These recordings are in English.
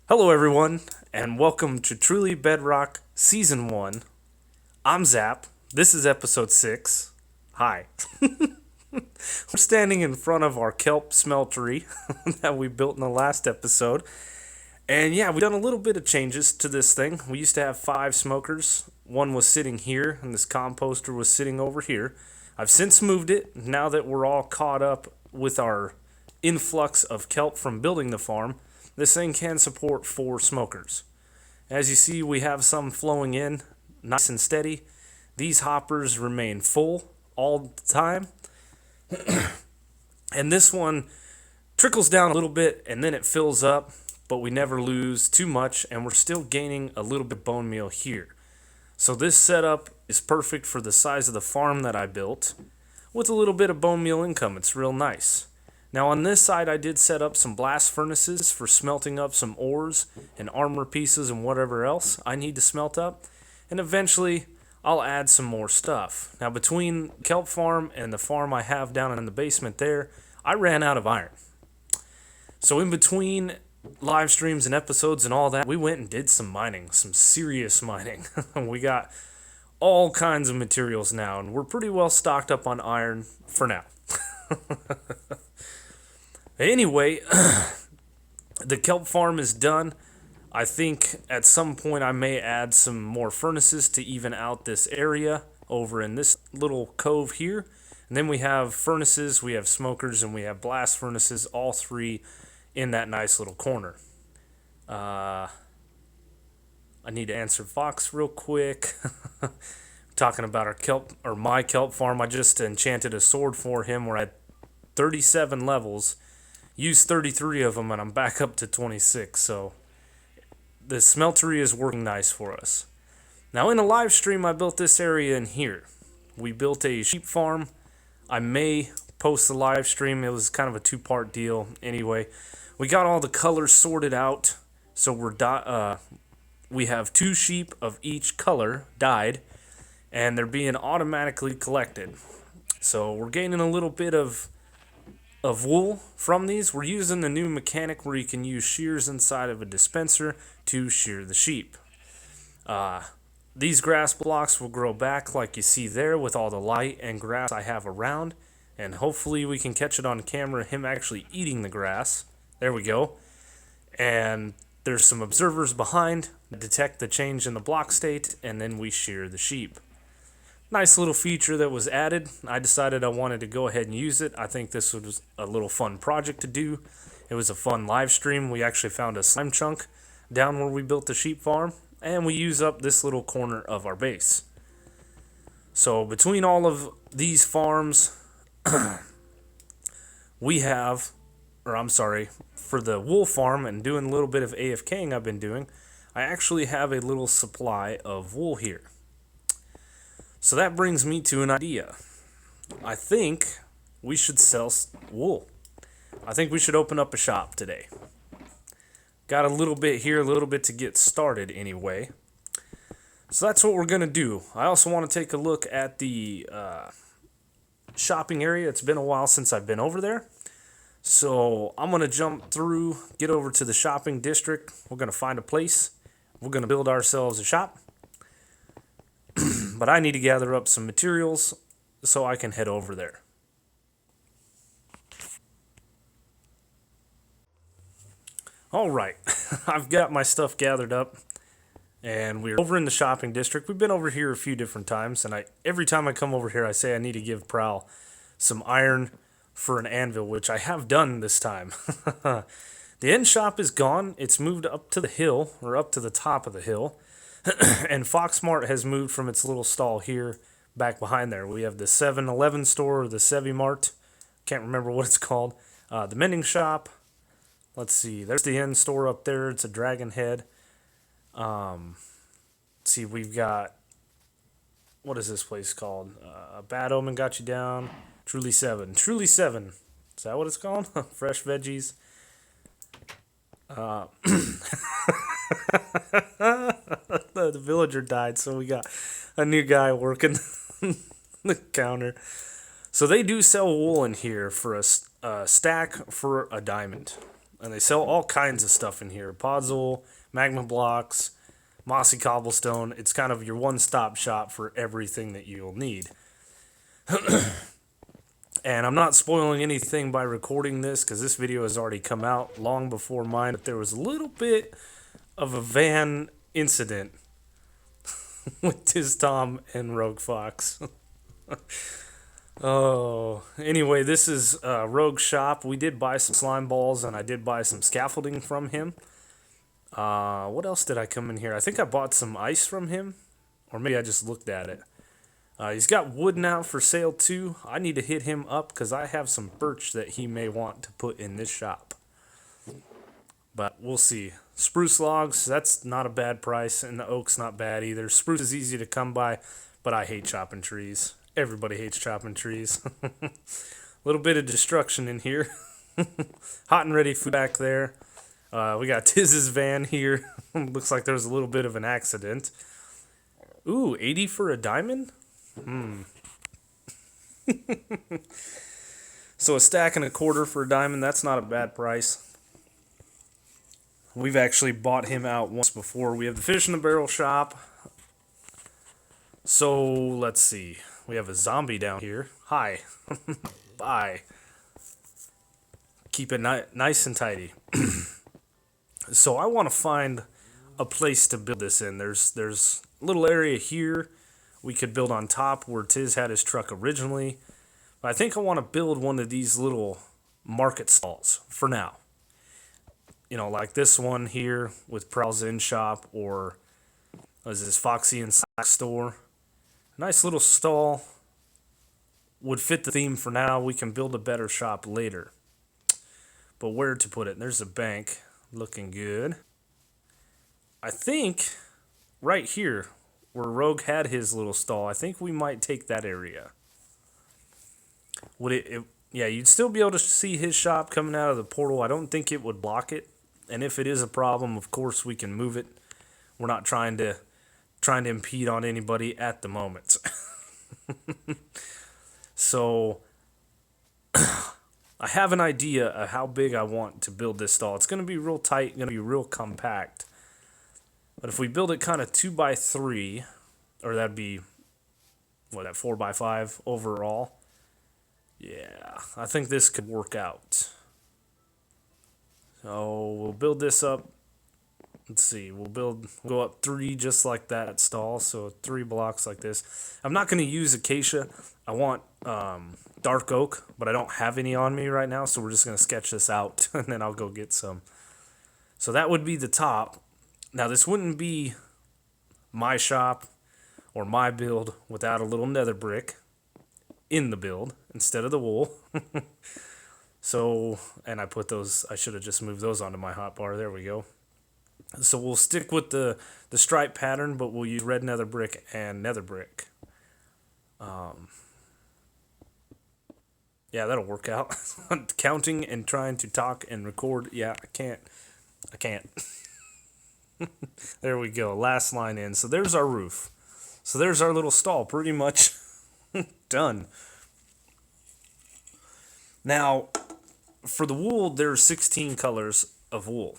Hello, everyone, and welcome to Truly Bedrock Season 1. I'm Zap. This is Episode 6. Hi. We're standing in front of our kelp smeltery that we built in the last episode. And yeah, we've done a little bit of changes to this thing. We used to have 5 smokers. One was sitting here, and this composter was sitting over here. I've since moved it, now that we're all caught up with our influx of kelp from building the farm. This thing can support 4 smokers. As you see, we have some flowing in, nice and steady. These hoppers remain full all the time. And this one trickles down a little bit and then it fills up, but we never lose too much, and we're still gaining a little bit of bone meal here. So this setup is perfect for the size of the farm that I built. With a little bit of bone meal income, it's real nice. Now on this side I did set up some blast furnaces for smelting up some ores and armor pieces and whatever else I need to smelt up. And eventually I'll add some more stuff. Now between kelp farm and the farm I have down in the basement there, I ran out of iron. So in between live streams and episodes and all that, we went and did some mining, some serious mining. We got all kinds of materials now, and we're pretty well stocked up on iron for now. Anyway, the kelp farm is done. I think at some point I may add some more furnaces to even out this area over in this little cove here. And then we have furnaces, we have smokers, and we have blast furnaces, all 3 in that nice little corner. I need to answer Fox real quick. Talking about our kelp, or my kelp farm. I just enchanted a sword for him. We're at 37 levels. Used 33 of them, and I'm back up to 26. So the smeltery is working nice for us. Now in a live stream, I built this area in here. We built a sheep farm. I may post the live stream. It was kind of a 2-part deal. Anyway, we got all the colors sorted out. So we have 2 sheep of each color dyed, and they're being automatically collected. So we're gaining a little bit of wool from these. We're using the new mechanic where you can use shears inside of a dispenser to shear the sheep. These grass blocks will grow back like you see there with all the light and grass I have around, and hopefully we can catch it on camera, him actually eating the grass. There we go. And there's some observers behind that detect the change in the block state, and then we shear the sheep. Nice little feature that was added. I decided I wanted to go ahead and use it. I think this was a little fun project to do. It was a fun live stream. We actually found a slime chunk down where we built the sheep farm, and we use up this little corner of our base. So between all of these farms, we have, for the wool farm and doing a little bit of AFKing I've been doing, I actually have a little supply of wool here. So that brings me to an idea. I think we should sell wool. I think we should open up a shop today. Got a little bit here, a little bit to get started anyway. So that's what we're going to do. I also want to take a look at the shopping area. It's been a while since I've been over there. So I'm going to jump through, get over to the shopping district. We're going to find a place. We're going to build ourselves a shop. But I need to gather up some materials so I can head over there. Alright, I've got my stuff gathered up, and we're over in the shopping district. We've been over here a few different times, and every time I come over here I say I need to give Prowl some iron for an anvil, which I have done this time. The end shop is gone. It's moved up to the hill, or up to the top of the hill. And Foxmart has moved from its little stall here back behind there. We have the 7-Eleven store, or the Sevi Mart. Can't remember what it's called. The mending shop. Let's see. There's the end store up there. It's a dragon head. Let's see. We've got, what is this place called? Bad Omen got you down. Truly 7. Truly 7. Is that what it's called? Fresh veggies. The villager died, so we got a new guy working the counter. So they do sell wool in here for a stack for a diamond. And they sell all kinds of stuff in here. Podzol, magma blocks, mossy cobblestone. It's kind of your one-stop shop for everything that you'll need. And I'm not spoiling anything by recording this because this video has already come out long before mine. But there was a little bit of a van incident with Tiz Tom and Rogue Fox. Oh, anyway, this is Rogue's shop. We did buy some slime balls and I did buy some scaffolding from him. What else did I come in here? I think I bought some ice from him, or maybe I just looked at it. He's got wood now for sale too. I need to hit him up because I have some birch that he may want to put in this shop. But we'll see. Spruce logs, that's not a bad price, and the oak's not bad either. Spruce is easy to come by, but I hate chopping trees. Everybody hates chopping trees. A little bit of destruction in here. Hot and ready food back there. We got Tiz's van here. Looks like there's a little bit of an accident. Ooh, 80 for a diamond? So a stack and a quarter for a diamond, that's not a bad price. We've actually bought him out once before. We have the fish in the barrel shop. So let's see. We have a zombie down here. Hi. Bye. Keep it nice and tidy. So I want to find a place to build this in. There's a little area here we could build on top where Tiz had his truck originally. But I think I want to build one of these little market stalls for now. You know, like this one here with Prowl's In Shop, or what is this, Foxy and Slack Store. Nice little stall. Would fit the theme for now. We can build a better shop later. But where to put it? There's a bank. Looking good. I think right here where Rogue had his little stall, I think we might take that area. Would it yeah, you'd still be able to see his shop coming out of the portal. I don't think it would block it. And if it is a problem, of course we can move it. We're not trying to impede on anybody at the moment. So I have an idea of how big I want to build this stall. It's going to be real tight, going to be real compact. But if we build it kind of 2x3, or that'd be, what, that 4x5 overall? Yeah, I think this could work out. So we'll build this up. Let's see, we'll go up 3 just like that stall, so 3 blocks like this. I'm not going to use acacia. I want dark oak, but I don't have any on me right now, so we're just going to sketch this out, and then I'll go get some. So that would be the top. Now, this wouldn't be my shop or my build without a little nether brick in the build instead of the wool. So, and I put those, I should have just moved those onto my hotbar. There we go. So we'll stick with the stripe pattern, but we'll use red nether brick and nether brick. Yeah, that'll work out. Counting and trying to talk and record. Yeah, I can't. There we go. Last line in. So there's our roof. So there's our little stall. Pretty much done. Now, for the wool, there's 16 colors of wool.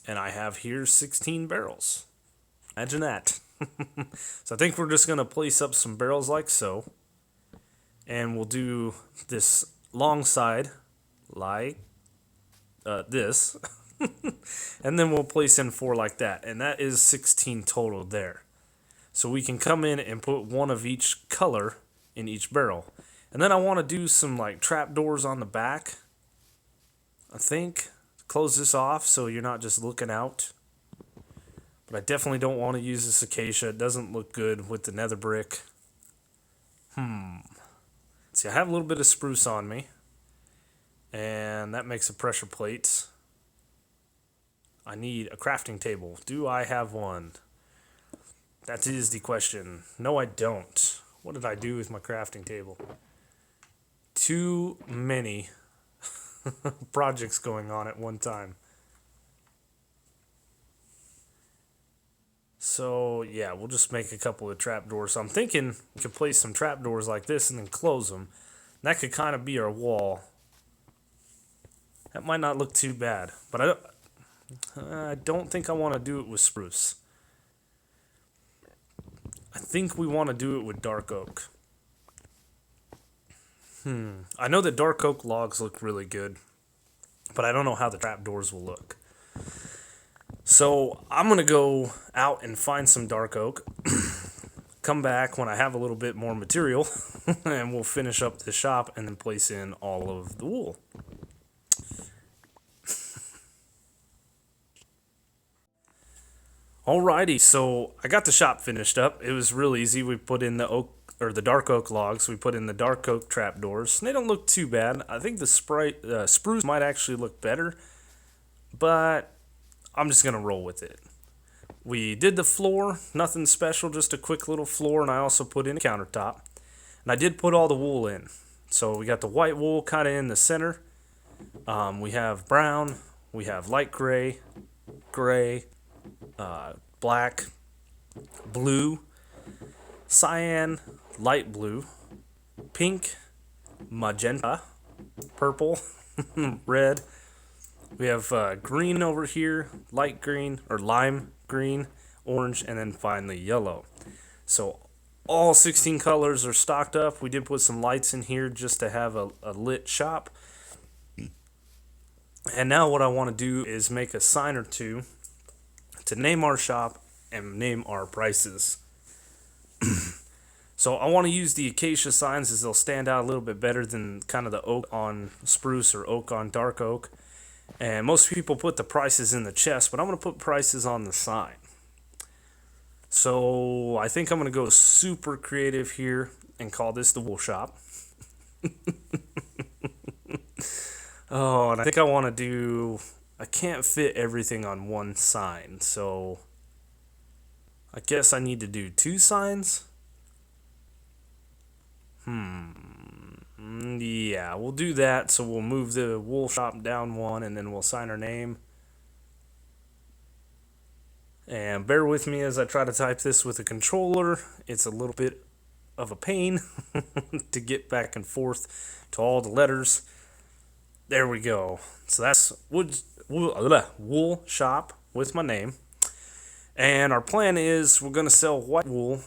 And I have here 16 barrels. Imagine that. So I think we're just going to place up some barrels like so. And we'll do this long side like this. And then we'll place in 4 like that. And that is 16 total there. So we can come in and put one of each color in each barrel. And then I want to do some like trapdoors on the back. I think. Close this off so you're not just looking out. But I definitely don't want to use this acacia. It doesn't look good with the nether brick. See, I have a little bit of spruce on me. And that makes a pressure plate. I need a crafting table. Do I have one? That is the question. No, I don't. What did I do with my crafting table? Too many projects going on at one time. So, yeah, we'll just make a couple of trapdoors. So I'm thinking we could place some trapdoors like this and then close them. And that could kind of be our wall. That might not look too bad, but I don't think I want to do it with spruce. I think we want to do it with dark oak. I know that dark oak logs look really good, but I don't know how the trapdoors will look. So I'm going to go out and find some dark oak, come back when I have a little bit more material, and we'll finish up the shop and then place in all of the wool. Alrighty, so I got the shop finished up. It was real easy. We put in the oak or the dark oak logs. We put in the dark oak trapdoors. They don't look too bad. I think the spruce might actually look better, but I'm just gonna roll with it. We did the floor, nothing special, just a quick little floor, and I also put in a countertop. And I did put all the wool in. So we got the white wool kind of in the center. We have brown, we have light gray, gray, black, blue, cyan, light blue, pink, magenta, purple, red. We have green over here, light green or lime green, orange, and then finally yellow. So all 16 colors are stocked up. We did put some lights in here just to have a lit shop. And now what I want to do is make a sign or two to name our shop and name our prices. So I want to use the acacia signs as they'll stand out a little bit better than kind of the oak on spruce or oak on dark oak. And most people put the prices in the chest, but I'm going to put prices on the sign. So I think I'm going to go super creative here and call this the wool shop. Oh, and I think I want to do... I can't fit everything on one sign, so I guess I need to do two signs. Yeah, we'll do that. So we'll move the wool shop down one, and then we'll sign our name. And bear with me as I try to type this with a controller. It's a little bit of a pain to get back and forth to all the letters. There we go. So that's wool shop with my name. And our plan is we're going to sell white wool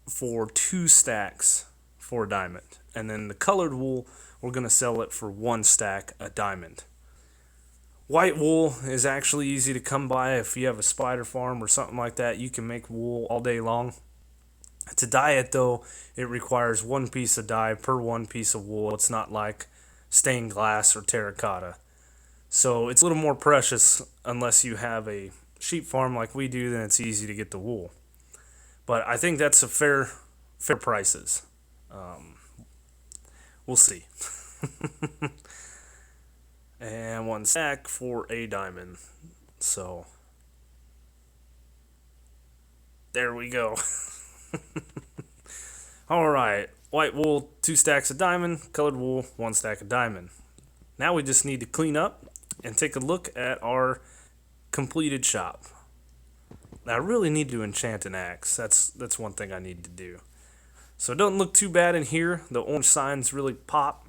for 2 stacks for a diamond. And then the colored wool, we're going to sell it for 1 stack a diamond. White wool is actually easy to come by. If you have a spider farm or something like that, you can make wool all day long. To dye it, though, it requires 1 piece of dye per 1 piece of wool. It's not like stained glass or terracotta. So it's a little more precious unless you have a sheep farm like we do, then it's easy to get the wool. But I think that's a fair prices. We'll see. And 1 stack for a diamond. So there we go. Alright, white wool, 2 stacks of diamond, colored wool, 1 stack of diamond. Now we just need to clean up and take a look at our completed shop. Now I really need to enchant an axe. That's one thing I need to do. So it doesn't look too bad in here. The orange signs really pop.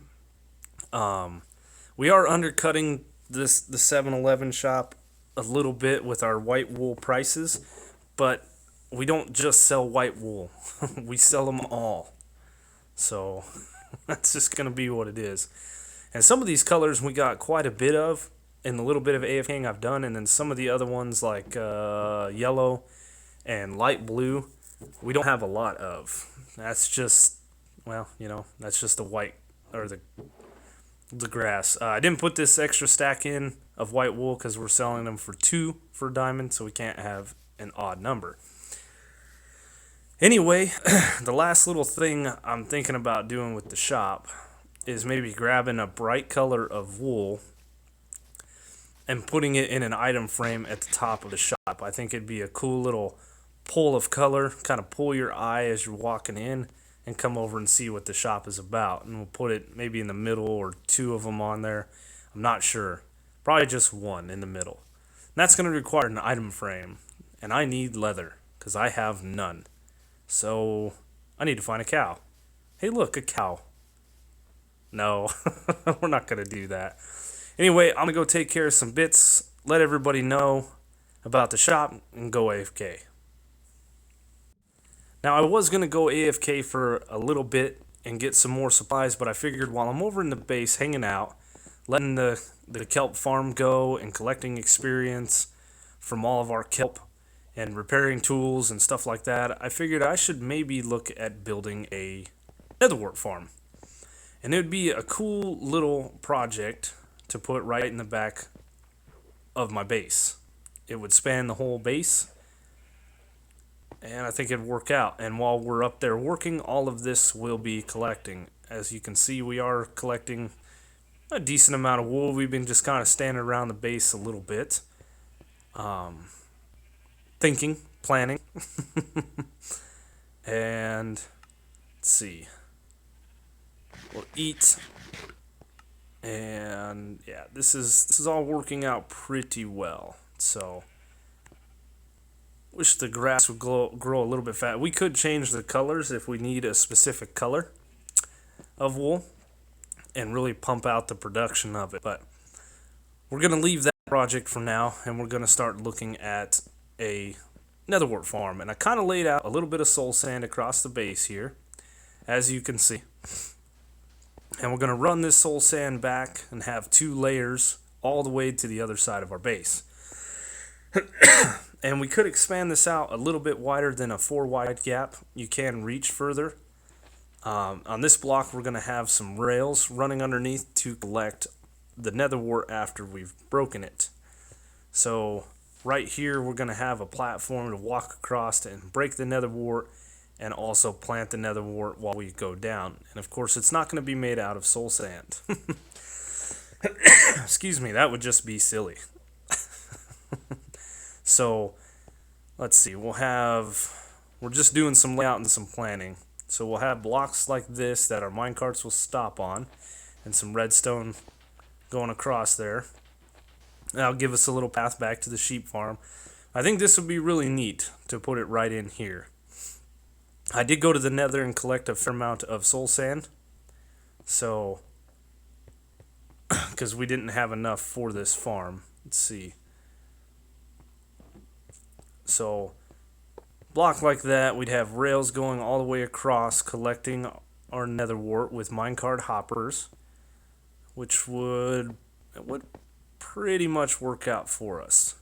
We are undercutting the 7-Eleven shop a little bit with our white wool prices, but we don't just sell white wool. We sell them all. So that's just going to be what it is. And some of these colors we got quite a bit of in the little bit of AFKing I've done, and then some of the other ones like yellow and light blue, we don't have a lot of. That's just, well, that's just the white or the grass. I didn't put this extra stack in of white wool because we're selling them for 2 for a diamond, so we can't have an odd number. Anyway, the last little thing I'm thinking about doing with the shop is maybe grabbing a bright color of wool and putting it in an item frame at the top of the shop. I think it'd be a cool little pull of color, kind of pull your eye as you're walking in and come over and see what the shop is about. And we'll put it maybe in the middle or 2 of them on there. I'm not sure. Probably just 1 in the middle. And that's going to require an item frame. And I need leather because I have none. So I need to find a cow. Hey, look, a cow. No, we're not going to do that. Anyway, I'm gonna go take care of some bits, let everybody know about the shop, and go AFK. Now, I was gonna go AFK for a little bit and get some more supplies, but I figured while I'm over in the base hanging out, letting the kelp farm go and collecting experience from all of our kelp and repairing tools and stuff like that, I figured I should maybe look at building a nether wart farm. And it would be a cool little project to put right in the back of my base. It would span the whole base, and I think it'd work out. And while we're up there working, all of this will be collecting. As you can see, we are collecting a decent amount of wool. We've been just kind of standing around the base a little bit, thinking, planning, and let's see. We'll eat, and yeah, this is all working out pretty well. So, wish the grass would grow a little bit fast. We could change the colors if we need a specific color of wool and really pump out the production of it. But we're going to leave that project for now, and we're going to start looking at a nether wart farm. And I kind of laid out a little bit of soul sand across the base here, as you can see. And we're going to run this soul sand back and have 2 layers all the way to the other side of our base. And we could expand this out a little bit wider than a 4 wide gap. You can reach further. On this block, we're going to have some rails running underneath to collect the nether wart after we've broken it. So right here, we're going to have a platform to walk across and break the nether wart, and also plant the nether wart while we go down. And of course, it's not going to be made out of soul sand. Excuse me, that would just be silly. So, let's see, we're just doing some layout and some planning. So we'll have blocks like this that our minecarts will stop on, and some redstone going across there. That'll give us a little path back to the sheep farm. I think this would be really neat to put it right in here. I did go to the nether and collect a fair amount of soul sand. So, because we didn't have enough for this farm. Let's see. So, block like that, we'd have rails going all the way across, collecting our nether wart with minecart hoppers, which would pretty much work out for us.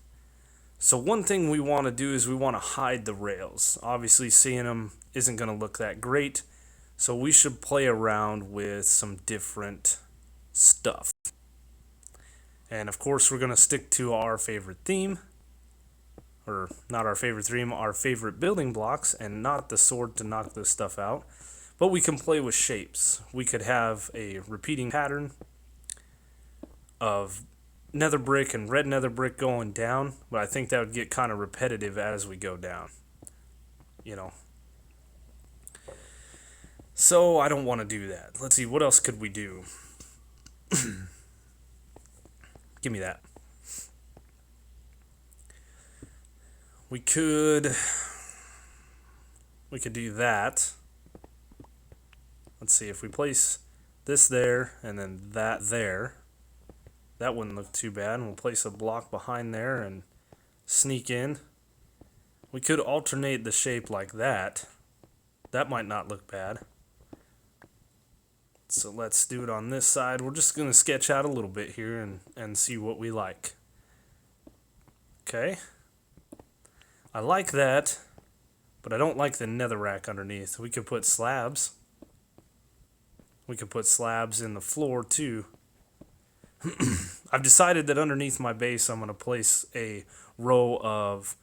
So one thing we want to do is we want to hide the rails. Obviously, seeing them isn't going to look that great, so we should play around with some different stuff. And of course, we're going to stick to our favorite theme. Or not our favorite theme, our favorite building blocks, and not the sword to knock this stuff out. But we can play with shapes. We could have a repeating pattern of nether brick and red nether brick going down, but I think that would get kind of repetitive as we go down. You know. So I don't want to do that. Let's see, what else could we do? Give me that. We could do that. Let's see, if we place this there and then that there, that wouldn't look too bad. And we'll place a block behind there and sneak in. We could alternate the shape like that. That might not look bad. So let's do it on this side. We're just going to sketch out a little bit here and see what we like. Okay. I like that, but I don't like the netherrack underneath. We could put slabs. We could put slabs in the floor too. I've decided that underneath my base I'm going to place a row of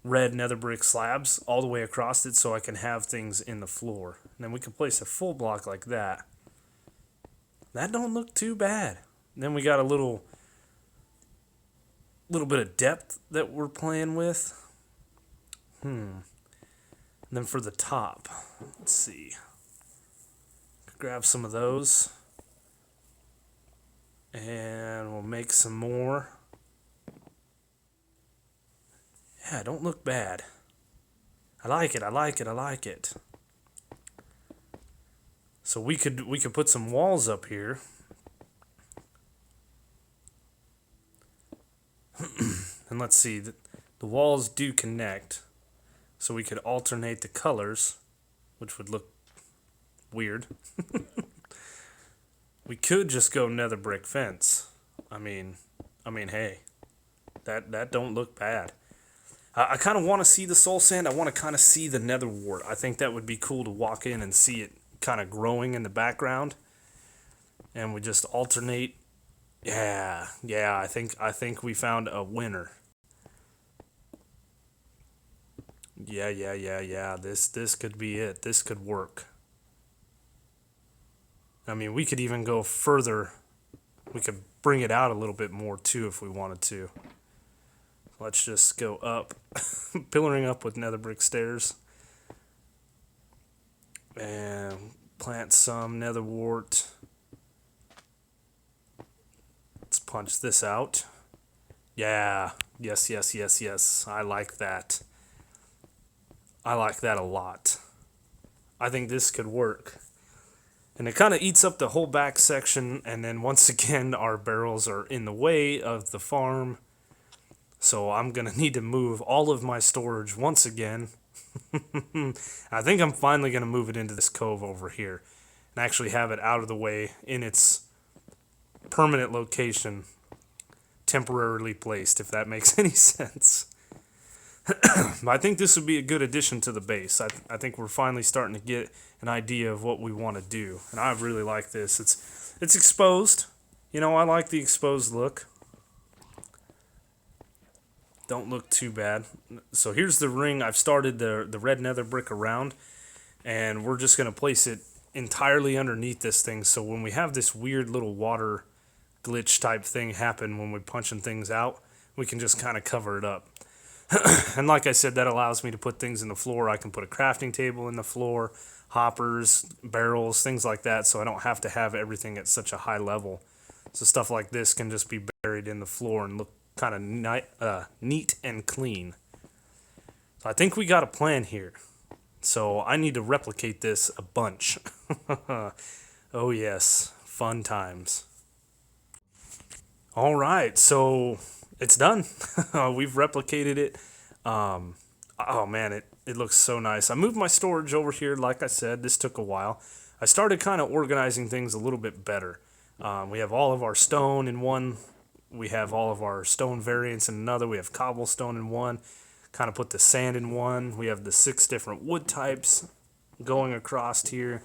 red nether brick slabs all the way across it so I can have things in the floor. And then we can place a full block like that. That don't look too bad. And then we got a little bit of depth that we're playing with. And then for the top, let's see. Grab some of those. And we'll make some more. Yeah, don't look bad. I like it, I like it, I like it. So we could put some walls up here. And let's see, the walls do connect, so we could alternate the colors, which would look weird. We could just go nether brick fence. I mean, hey, that don't look bad. I kind of want to see the soul sand. I want to kind of see the nether wart. I think that would be cool to walk in and see it kind of growing in the background. And we just alternate. Yeah, I think we found a winner. Yeah. This could be it. This could work. I mean, we could even go further. We could bring it out a little bit more too if we wanted to. Let's just go up, pillaring up with nether brick stairs. And plant some nether wart. Let's punch this out. Yeah, yes. I like that. I like that a lot. I think this could work. And it kind of eats up the whole back section, and then once again, our barrels are in the way of the farm. So I'm going to need to move all of my storage once again. I think I'm finally going to move it into this cove over here and actually have it out of the way in its permanent location, temporarily placed, if that makes any sense. I think this would be a good addition to the base. I think we're finally starting to get an idea of what we want to do, and I really like this. It's exposed. You know, I like the exposed look. Don't look too bad. So here's the ring. I've started the red nether brick around, and we're just going to place it entirely underneath this thing, so when we have this weird little water glitch type thing happen when we're punching things out, we can just kind of cover it up. And like I said, that allows me to put things in the floor. I can put a crafting table in the floor, hoppers, barrels, things like that, so I don't have to have everything at such a high level. So stuff like this can just be buried in the floor and look kind of neat and clean. So I think we got a plan here. So I need to replicate this a bunch. Oh yes, fun times. All right, so it's done. We've replicated it. Oh man, it looks so nice. I moved my storage over here, like I said. This took a while. I started kind of organizing things a little bit better. We have all of our stone in one. We have all of our stone variants in another. We have cobblestone in one. Kind of put the sand in one. We have the 6 different wood types going across here.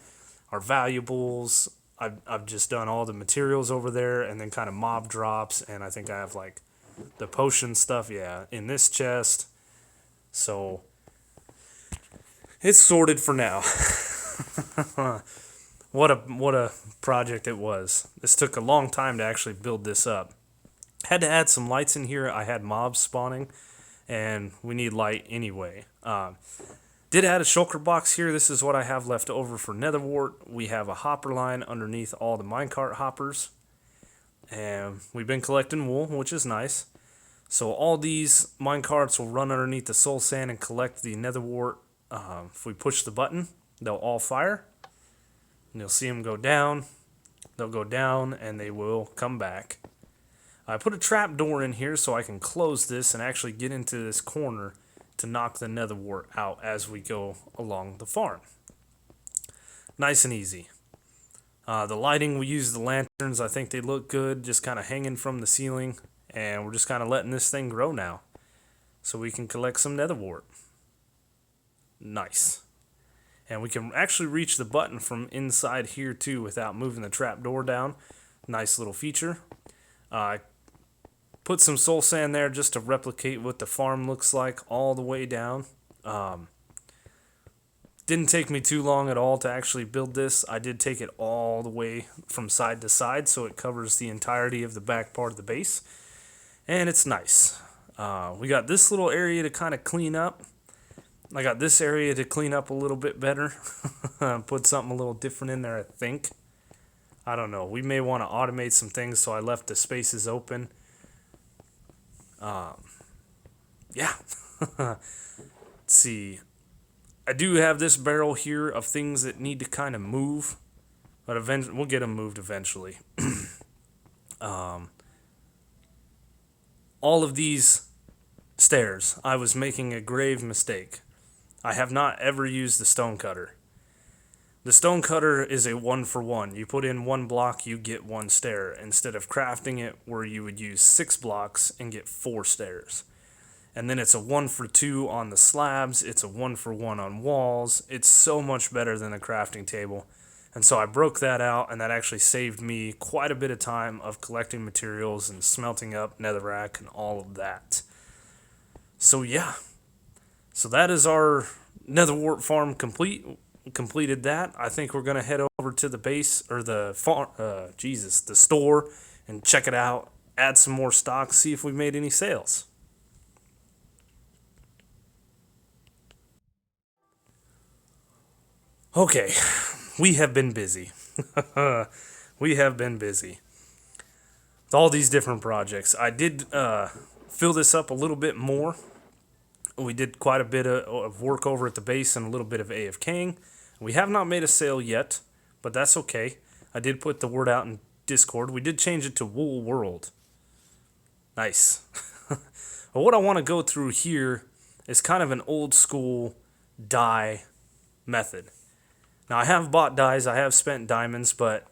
Our valuables. I've just done all the materials over there, and then kind of mob drops. And I think I have like the potion stuff, yeah, in this chest. So it's sorted for now. What a project it was. This took a long time to actually build this up. Had to add some lights in here. I had mobs spawning, and we need light anyway. Did add a shulker box here. This is what I have left over for nether wart. We have a hopper line underneath all the minecart hoppers. And we've been collecting wool, which is nice. So all these minecarts will run underneath the soul sand and collect the nether wart. If we push the button, they'll all fire. And you'll see them go down. They'll go down, and they will come back. I put a trap door in here so I can close this and actually get into this corner to knock the nether wart out as we go along the farm. Nice and easy. The lighting, we use the lanterns. I think they look good, just kind of hanging from the ceiling. And we're just kind of letting this thing grow now so we can collect some nether wart. Nice. And we can actually reach the button from inside here too without moving the trap door down. Nice little feature. Put some soul sand there just to replicate what the farm looks like all the way down. Didn't take me too long at all to actually build this. I did take it all the way from side to side, so it covers the entirety of the back part of the base. And it's nice. We got this little area to kind of clean up. I got this area to clean up a little bit better. Put something a little different in there, I think. I don't know. We may want to automate some things, so I left the spaces open. Yeah. Let's see. I do have this barrel here of things that need to kind of move, but eventually we'll get them moved eventually. All of these stairs. I was making a grave mistake. I have not ever used the stone cutter. The stone cutter is a one for one. You put in one block, you get one stair, instead of crafting it where you would use 6 blocks and get 4 stairs. And then it's a one for two on the slabs, it's a one for one on walls. It's so much better than a crafting table. And so I broke that out, and that actually saved me quite a bit of time of collecting materials and smelting up netherrack and all of that. So yeah, so that is our nether wart farm completed that. I think we're gonna head over to the base or the the store, and check it out. Add some more stock. See if we made any sales. Okay, we have been busy. We have been busy with all these different projects. I did fill this up a little bit more. We did quite a bit of work over at the base and a little bit of AFKing. We have not made a sale yet, but that's okay. I did put the word out in Discord. We did change it to Wool World. Nice. But what I want to go through here is kind of an old school dye method. Now, I have bought dyes, I have spent diamonds, but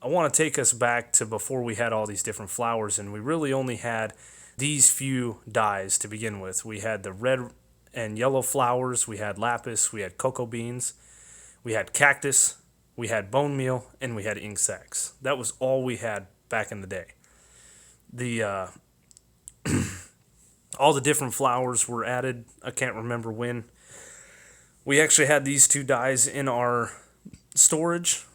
I want to take us back to before we had all these different flowers, and we really only had these few dyes to begin with. We had the red and yellow flowers, we had lapis, we had cocoa beans, we had cactus, we had bone meal, and we had ink sacs. That was all we had back in the day. The all the different flowers were added. I can't remember when. We actually had these two dyes in our storage,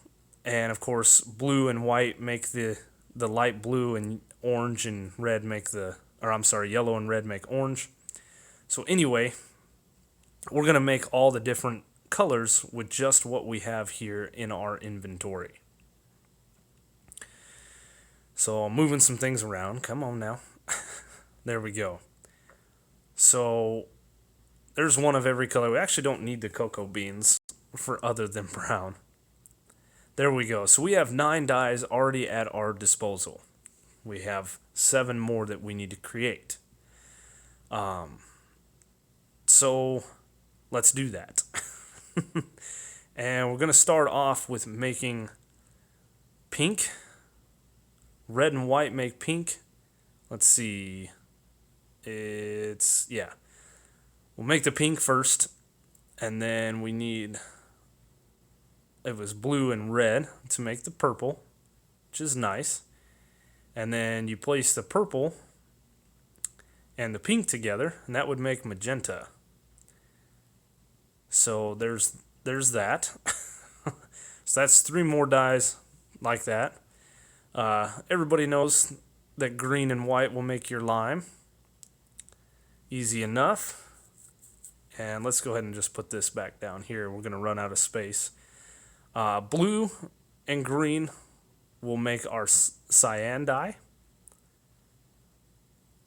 and of course blue and white make the light blue, and orange and red make yellow and red make orange. So anyway, we're gonna make all the different colors with just what we have here in our inventory. So I'm moving some things around. Come on now. There we go. So there's one of every color. We actually don't need the cocoa beans for other than brown. There we go. So we have 9 dyes already at our disposal. We have 7 more that we need to create. So let's do that. And we're going to start off with making pink. Red and white make pink. Let's see. We'll make the pink first, and then we need, it was blue and red to make the purple, which is nice. And then you place the purple and the pink together, and that would make magenta. So there's that. So that's 3 more dyes like that. Everybody knows that green and white will make your lime. Easy enough. And let's go ahead and just put this back down here. We're going to run out of space. Blue and green will make our cyan dye.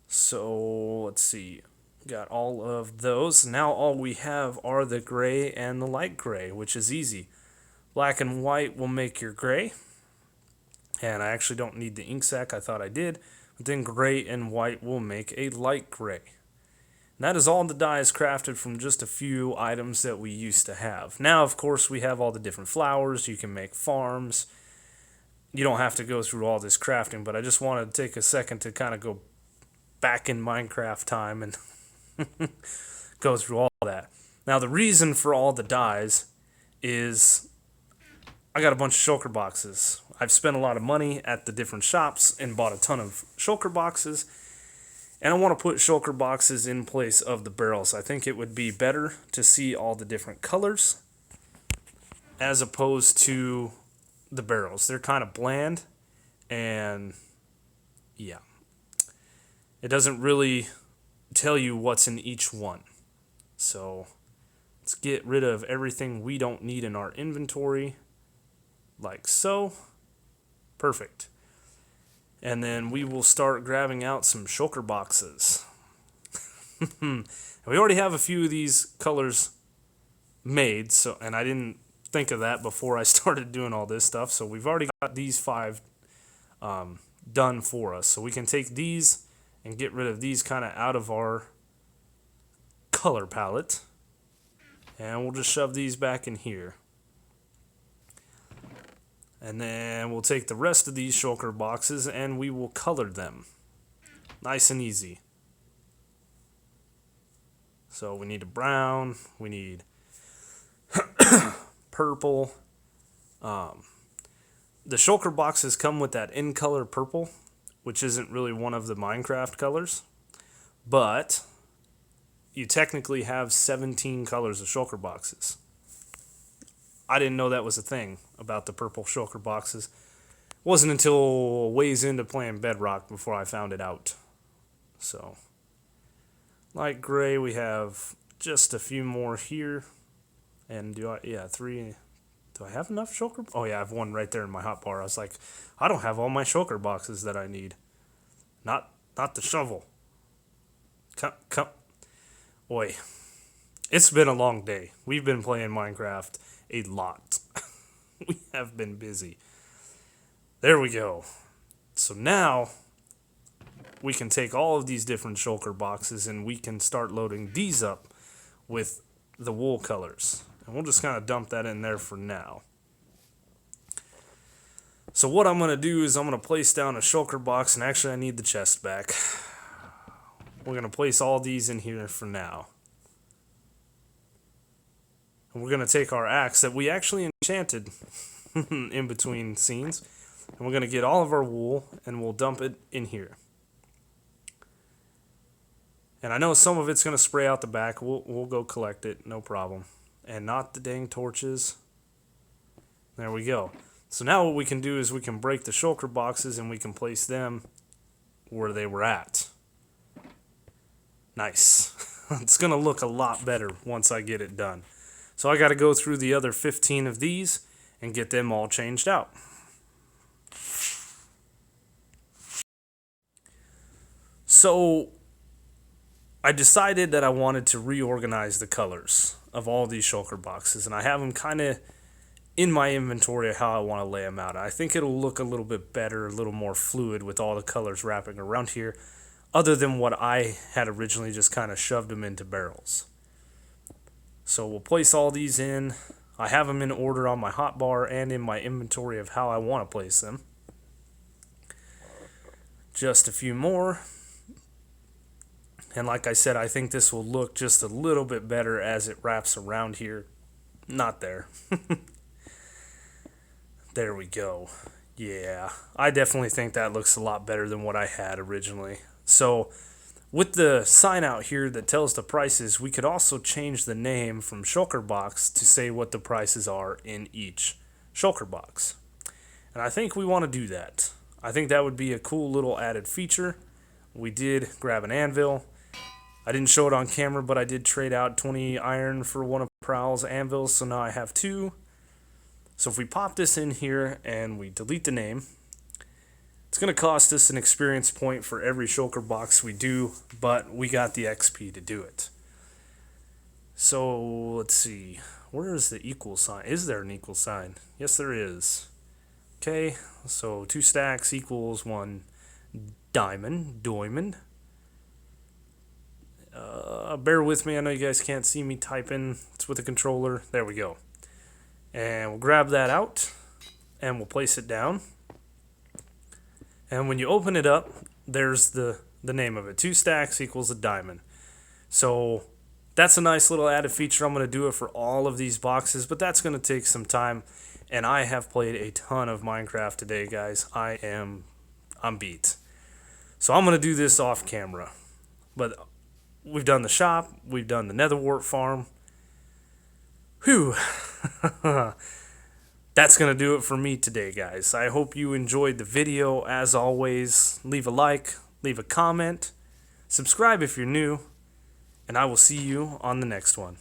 So let's see. Got all of those. Now all we have are the gray and the light gray, which is easy. Black and white will make your gray. And I actually don't need the ink sac. I thought I did. But then gray and white will make a light gray. And that is all the dyes crafted from just a few items that we used to have. Now, of course, we have all the different flowers. You can make farms. You don't have to go through all this crafting, but I just wanted to take a second to kind of go back in Minecraft time and go through all that. Now, the reason for all the dyes is I got a bunch of shulker boxes. I've spent a lot of money at the different shops and bought a ton of shulker boxes. And I want to put shulker boxes in place of the barrels. I think it would be better to see all the different colors as opposed to the barrels. They're kind of bland, and yeah. It doesn't really tell you what's in each one. So let's get rid of everything we don't need in our inventory, like so. Perfect. And then we will start grabbing out some shulker boxes. We already have a few of these colors made, and I didn't think of that before I started doing all this stuff. So we've already got these 5 done for us. So we can take these and get rid of these kind of out of our color palette. And we'll just shove these back in here. And then we'll take the rest of these shulker boxes and we will color them. Nice and easy. So we need a brown, we need purple. The shulker boxes come with that in color purple, which isn't really one of the Minecraft colors, but you technically have 17 colors of shulker boxes. I didn't know that was a thing about the purple shulker boxes. It wasn't until ways into playing Bedrock before I found it out. So, light gray, we have just a few more here. And three. Do I have enough shulker? Oh yeah, I have one right there in my hotbar. I was like, I don't have all my shulker boxes that I need. Not the shovel. Come. Oi. It's been a long day. We've been playing Minecraft a lot. We have been busy. There we go. So now we can take all of these different shulker boxes and we can start loading these up with the wool colors. And we'll just kind of dump that in there for now. So what I'm going to do is I'm going to place down a shulker box, and actually I need the chest back. We're going to place all these in here for now. And we're going to take our axe that we actually enchanted in between scenes, and we're going to get all of our wool and we'll dump it in here. And I know some of it's going to spray out the back. We'll go collect it, no problem. And not the dang torches. There we go. So now what we can do is we can break the shulker boxes and we can place them where they were at. Nice. It's going to look a lot better once I get it done. So I got to go through the other 15 of these and get them all changed out. So I decided that I wanted to reorganize the colors of all these shulker boxes, and I have them kind of in my inventory of how I want to lay them out. I think it'll look a little bit better, a little more fluid with all the colors wrapping around here, other than what I had originally just kind of shoved them into barrels. So we'll place all these in. I have them in order on my hotbar and in my inventory of how I want to place them. Just a few more. And like I said, I think this will look just a little bit better as it wraps around here. Not there. There we go. Yeah, I definitely think that looks a lot better than what I had originally. So with the sign out here that tells the prices, we could also change the name from shulker box to say what the prices are in each shulker box. And I think we want to do that. I think that would be a cool little added feature. We did grab an anvil. I didn't show it on camera, but I did trade out 20 iron for one of Prowl's anvils, so now I have 2. So if we pop this in here and we delete the name, it's going to cost us an experience point for every shulker box we do, but we got the XP to do it. So let's see, where is the equal sign? Is there an equal sign? Yes, there is. Okay, so 2 stacks equals 1 diamond. Bear with me, I know you guys can't see me typing. It's with the controller. There we go. And we'll grab that out and we'll place it down. And when you open it up, there's the name of it. 2 stacks equals a diamond. So that's a nice little added feature. I'm going to do it for all of these boxes, but that's going to take some time. And I have played a ton of Minecraft today, guys. I'm beat. So I'm going to do this off camera. But we've done the shop. We've done the nether wart farm. Whew. That's going to do it for me today, guys. I hope you enjoyed the video. As always, leave a like, leave a comment, subscribe if you're new, and I will see you on the next one.